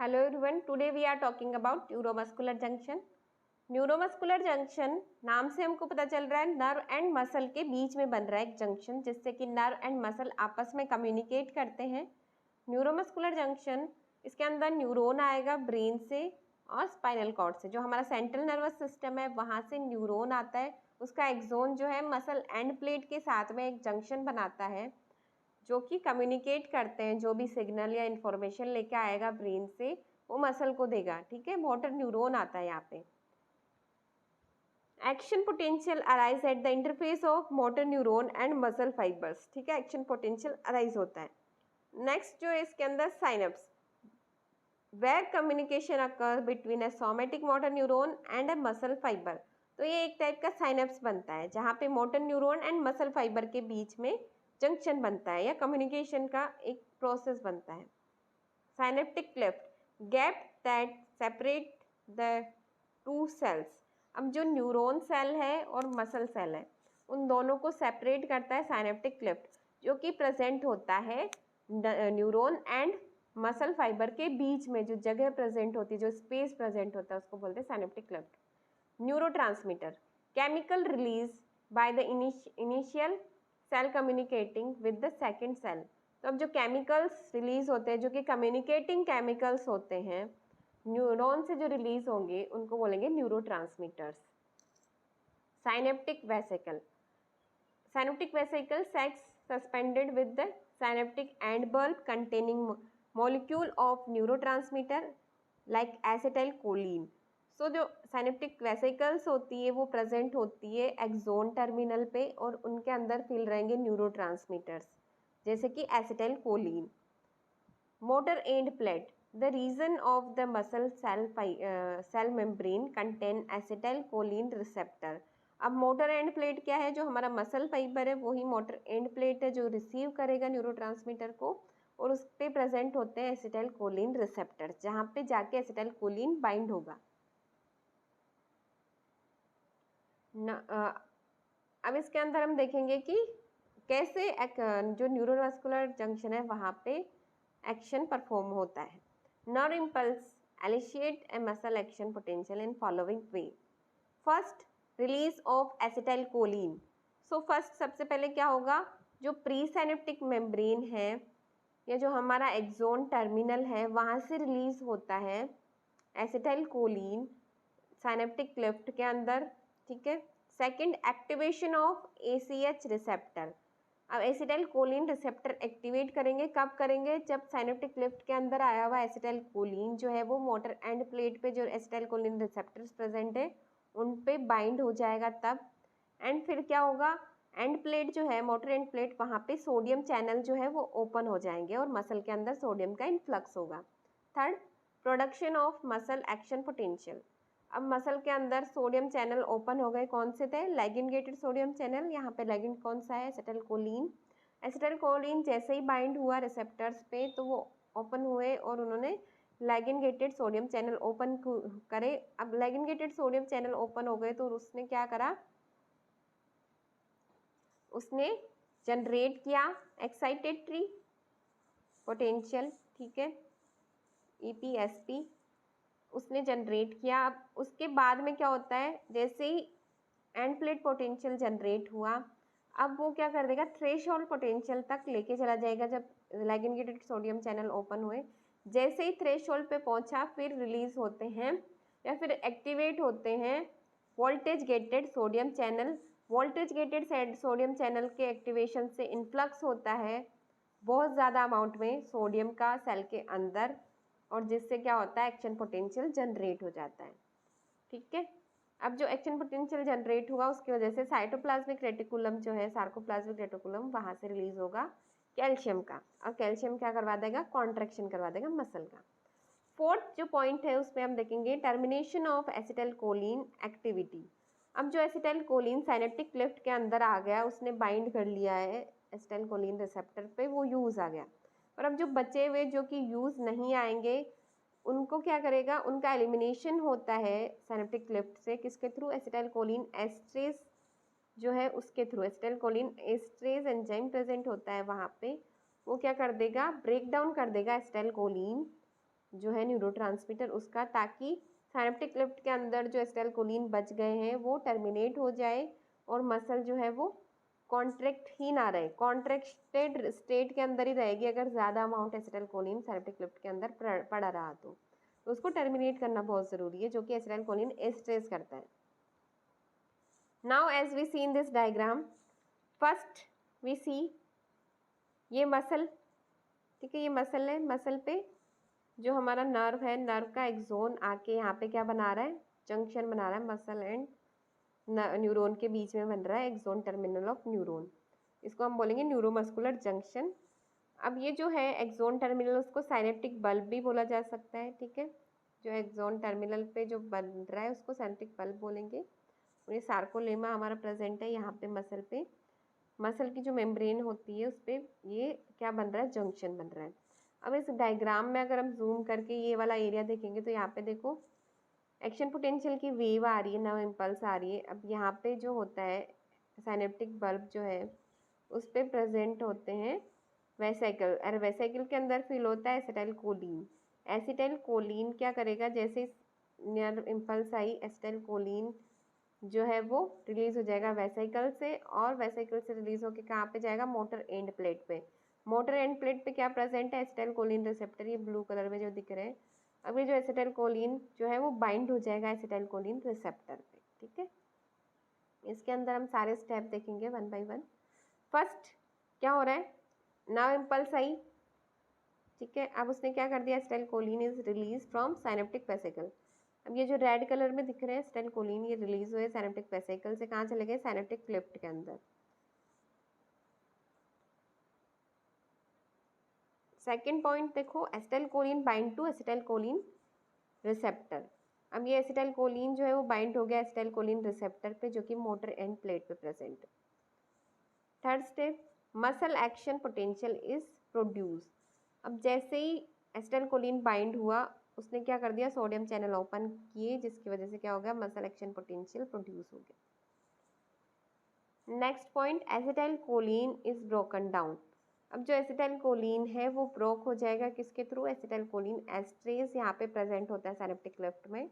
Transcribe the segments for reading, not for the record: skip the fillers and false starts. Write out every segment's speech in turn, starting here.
Hello everyone, today we are talking about neuromuscular junction. Neuromuscular junction नाम से हमको पता चल रहा है नर्व एंड मसल के बीच में बन रहा है एक जंक्शन, जिससे कि नर्व एंड मसल आपस में कम्युनिकेट करते हैं। न्यूरोमस्कुलर जंक्शन, इसके अंदर न्यूरॉन आएगा ब्रेन से और स्पाइनल कॉर्ड से। जो हमारा सेंट्रल नर्वस सिस्टम है वहाँ से न्यूरॉन आता है, उसका एक्सोन जो है मसल एंड प्लेट के साथ में एक जंक्शन बनाता है जो कि कम्युनिकेट करते हैं। जो भी सिग्नल या इंफॉर्मेशन लेके आएगा ब्रेन से वो मसल को देगा। ठीक है, मोटर न्यूरॉन आता है यहाँ पे। Action potential arise at the interface of motor neuron and muscle fibres. ठीक है, एक्शन पोटेंशियल अराइज होता है। नेक्स्ट जो है इसके अंदर synapse, where communication occur between a somatic motor neuron and a muscle fibre. तो ये एक टाइप का साइनेप्स बनता है जहाँ पे motor neuron and muscle fibre के बीच में जंक्शन बनता है या कम्युनिकेशन का एक प्रोसेस बनता है। Synaptic cleft, gap that separate the two cells. अब जो न्यूरॉन सेल है और मसल सेल है उन दोनों को सेपरेट करता है साइनेप्टिक क्लेफ्ट, जो कि प्रेजेंट होता है न्यूरॉन एंड मसल फाइबर के बीच में। जो जगह प्रेजेंट होती है, जो स्पेस प्रेजेंट होता है, उसको बोलते हैं synaptic cleft. Neurotransmitter, chemical release by the initial cell communicating with the second cell. तो अब जो केमिकल्स रिलीज होते हैं, जो कि कम्युनिकेटिंग केमिकल्स होते हैं, न्यूरॉन से जो रिलीज होंगे उनको बोलेंगे neurotransmitters. Synaptic vesicle, synaptic vesicle sacs suspended with the synaptic end bulb containing molecule of neurotransmitter like acetyl choline. So जो साइनेप्टिक वेसिकल्स होती है वो प्रेजेंट होती है एक्सोन टर्मिनल पे और उनके अंदर फिल रहेंगे न्यूरोट्रांसमीटर्स जैसे कि acetylcholine. Motor end plate, the region of the muscle cell membrane contain acetylcholine receptor. अब मोटर एंड प्लेट क्या है? जो हमारा मसल फाइबर है वही मोटर एंड प्लेट है जो रिसीव करेगा न्यूरोट्रांसमीटर को, और उस पर प्रेजेंट होते हैं एसिटाइल कोलिन रिसेप्टर जहाँ पे जाके एसिटाइल कोलिन बाइंड होगा। अब इसके अंदर हम देखेंगे कि कैसे जो न्यूरोमस्कुलर जंक्शन है वहाँ पे एक्शन परफॉर्म होता है। Nerve impulse elicit a muscle action potential in following way. First, release of acetyl choline. So first सबसे पहले क्या होगा, जो प्री साइनेप्टिक मेम्ब्रेन है या जो हमारा एक्सोन टर्मिनल है वहाँ से रिलीज होता है एसिटाइल कोलिन साइनेप्टिक क्लेफ्ट के अंदर। ठीक है। Second, activation of ACH receptor. अब एसिटाइल कोलिन रिसेप्टर एक्टिवेट करेंगे, कब करेंगे? जब साइनेप्टिक क्लेफ्ट के अंदर आया हुआ एसिटाइल कोलिन जो है वो मोटर एंड प्लेट पे जो एसिटाइल कोलिन रिसेप्टर्स प्रेजेंट है उन पे बाइंड हो जाएगा तब। एंड फिर क्या होगा, एंड प्लेट जो है मोटर एंड प्लेट वहाँ पे सोडियम चैनल जो है वो ओपन हो जाएंगे और मसल के अंदर सोडियम का इन्फ्लक्स होगा। Third, production of muscle action potential. अब मसल के अंदर सोडियम चैनल ओपन हो गए, कौन से थे? लैगिन गेटेड सोडियम चैनल। यहाँ पे लैगिन कौन सा है? Acetyl choline. एसिटाइल कोलिन जैसे ही बाइंड हुआ रिसेप्टर्स पे तो वो ओपन हुए और उन्होंने लैगिन गेटेड सोडियम चैनल ओपन करे। अब लैगिन गेटेड सोडियम चैनल ओपन हो गए तो उसने क्या करा, उसने जनरेट किया एक्साइटेटरी पोटेंशियल। ठीक है, EPSP उसने जनरेट किया। अब उसके बाद में क्या होता है, जैसे ही एंड प्लेट पोटेंशियल जनरेट हुआ अब वो क्या कर देगा, थ्रेशोल्ड पोटेंशियल तक लेके चला जाएगा। जब लैगिन गेटेड सोडियम चैनल ओपन हुए, जैसे ही थ्रेशोल्ड पे पहुंचा फिर रिलीज होते हैं या फिर एक्टिवेट होते हैं voltage gated sodium channel. Voltage gated sodium channel के एक्टिवेशन से इन्फ्लक्स होता है बहुत ज़्यादा अमाउंट में सोडियम का सेल के अंदर, और जिससे क्या होता है, एक्शन पोटेंशियल जनरेट हो जाता है। ठीक है। अब जो एक्शन पोटेंशियल जनरेट हुआ उसकी वजह से साइटोप्लाज्मिक रेटिकुलम जो है, सार्कोप्लाज्मिक रेटिकुलम, वहाँ से रिलीज होगा कैल्शियम का, और कैल्शियम क्या करवा देगा, कॉन्ट्रैक्शन करवा देगा मसल का। फोर्थ जो पॉइंट है उसमें हम देखेंगे termination of acetyl Colin activity. अब जो एसिटाइल कोलिन साइनेप्टिक क्लेफ्ट के अंदर आ गया, उसने बाइंड कर लिया है एसिटाइल कोलिन रिसेप्टर पे, वो यूज़ आ गया। और अब जो बचे हुए जो कि यूज़ नहीं आएंगे उनको क्या करेगा, उनका एलिमिनेशन होता है साइनेप्टिक क्लेफ्ट से, किसके थ्रू? एसिटाइल कोलिन एस्ट्रेज जो है उसके through. Acetyl choline esterase enzyme present होता है वहाँ पे, वो क्या कर देगा, ब्रेक डाउन कर देगा एसिटाइल कोलिन जो है न्यूरोट्रांसमीटर उसका, ताकि साइनेप्टिक लिफ्ट के अंदर जो एसिटाइलकोलिन बच गए हैं वो टर्मिनेट हो जाए और मसल जो है वो कॉन्ट्रैक्ट ही ना रहे, कॉन्ट्रैक्टेड स्टेट के अंदर ही रहेगी अगर ज़्यादा अमाउंट एसिटाइलकोलिन साइनेप्टिक लिफ्ट के अंदर पड़ा रहा तो उसको टर्मिनेट करना बहुत ज़रूरी है, जो कि एसिटाइलकोलिन एस्ट्रेस करता है। Now as we see in this diagram, first we see ये मसल, ठीक है, ये मसल है, मसल पे जो हमारा नर्व है, नर्व का एक जोन आके यहाँ पे क्या बना रहा है, जंक्शन बना रहा है मसल एंड न्यूरॉन के बीच में बन रहा है एक्सोन टर्मिनल ऑफ न्यूरॉन, इसको हम बोलेंगे न्यूरोमस्कुलर जंक्शन। अब ये जो है एक्सोन टर्मिनल, उसको साइनेप्टिक बल्ब भी बोला जा सकता है, ठीक है, जो एक्सोन टर्मिनल पे जो बन रहा है उसको साइनेप्टिक बल्ब बोलेंगे। और ये सार्कोलेमा हमारा प्रेजेंट है यहाँ पे मसल पे, मसल की जो मेम्ब्रेन होती है उस पर ये क्या बन रहा है, जंक्शन बन रहा है। अब इस डायग्राम में अगर हम जूम करके ये वाला एरिया देखेंगे तो यहाँ पे देखो एक्शन पोटेंशियल की वेव आ रही है, नर्व इम्पल्स आ रही है। अब यहाँ पे जो होता है साइनेप्टिक बल्ब जो है उस पर प्रेजेंट होते हैं वेसिकल, और वेसिकल के अंदर फील होता है एसिटाइलकोलिन। एसिटाइलकोलिन क्या करेगा, जैसे नर्व इम्पल्स आई एसिटाइलकोलिन जो है वो रिलीज हो जाएगा वेसिकल से, और वेसिकल से रिलीज होकर कहाँ पे जाएगा, मोटर एंड प्लेट पे। मोटर एंड प्लेट पे क्या प्रेजेंट है, एसिटाइलकोलिन रिसेप्टर, ये ब्लू कलर में जो दिख रहे हैं। अब ये जो एसिटाइलकोलिन जो है वो बाइंड हो जाएगा एसिटाइलकोलिन रिसेप्टर पे, ठीक है। इसके अंदर हम सारे स्टेप देखेंगे वन बाय वन। फर्स्ट क्या हो रहा है, नाउ इम्पल्स आई, ठीक है, अब उसने क्या कर दिया, acetylcholine is release from synaptic vesicle. अब ये जो रेड कलर में दिख रहे हैं एसिटाइलकोलिन, ये रिलीज हुए साइनेप्टिक वेसिकल से, कहाँ चले गए, साइनेप्टिक क्लिफ्ट के अंदर। सेकेंड पॉइंट देखो, acetylcholine bind to acetylcholine receptor. अब ये एसिटाइलकोलिन जो है वो बाइंड हो गया एसिटाइलकोलिन रिसेप्टर पे, जो कि मोटर एंड प्लेट पे प्रेजेंट है। Third step, muscle action potential is produce. अब जैसे ही एसिटाइलकोलिन बाइंड हुआ उसने क्या कर दिया, सोडियम चैनल ओपन किए, जिसकी वजह से क्या हो गया, मसल एक्शन पोटेंशियल प्रोड्यूस हो गया। Next point, acetylcholine is broken down. अब जो एसिटाइलकोलिन है वो ब्रोक हो जाएगा किसके थ्रू, एसिटाइलकोलिन एस्ट्रेस यहाँ पे प्रेजेंट होता है साइनेप्टिक लिफ्ट में।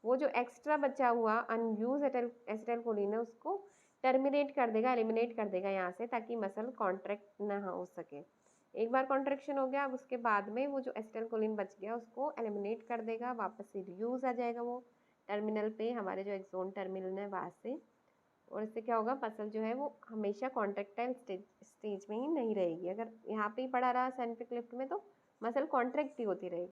वो जो एक्स्ट्रा बचा हुआ अनयूज एसिटाइलकोलिन है उसको टर्मिनेट कर देगा, एलिमिनेट कर देगा यहाँ से, ताकि मसल कॉन्ट्रैक्ट ना हो सके। एक बार कॉन्ट्रैक्शन हो गया, अब उसके बाद में वो जो एसिटाइलकोलिन बच गया उसको एलिमिनेट कर देगा, वापस से रीयूज आ जाएगा वो टर्मिनल पे, हमारे जो एक्सोन टर्मिनल है वहाँ से। और इससे क्या होगा, मसल जो है वो हमेशा कॉन्ट्रैक्टाइल स्टेज में ही नहीं रहेगी। अगर यहाँ पे ही पड़ा रहा साइनेप्टिक लिफ्ट में तो मसल कॉन्ट्रैक्ट ही होती रहेगी।